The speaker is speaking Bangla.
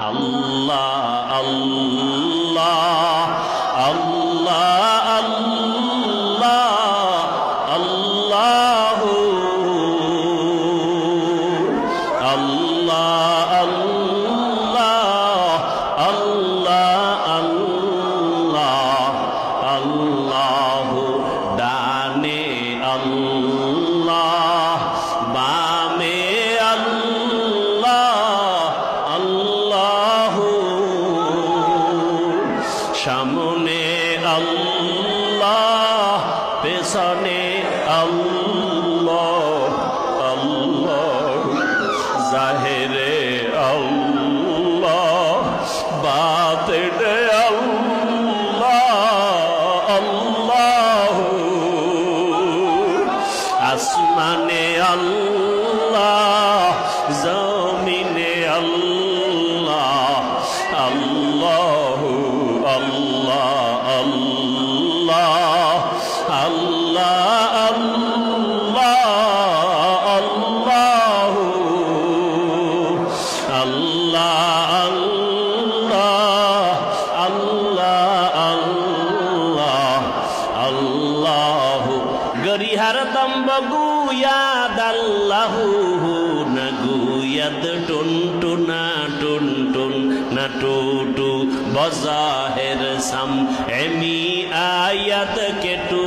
আল্লাহ আল্লাহ আল্লাহ আল্লাহ আল্লাহু আল্লাহ আল্লাহ আল্লাহ আল্লাহ আল্লাহু ডানে আল্লাহ বামে আল্লাহ আল্লাহু সামনে আল্লাহ পেছনে আল্লাহ আল্লাহ জাহেরে আল্লাহ বাতিনে আল্লাহ আল্লাহ আসমানে আল্লাহ জমিনে আল্লাহ আল্লাহ আল্লাহ আল্লাহ আল্লাহ আল্লাহ আল্লাহ আল্লাহ আল্লাহ আল্লাহ আল্লাহ গরিহার দম্বগুয়াদ আল্লাহু নগুয়াদ টুনটুনা টুনটুন নটুটু বজাহের সাম এমি আয়াত কেটু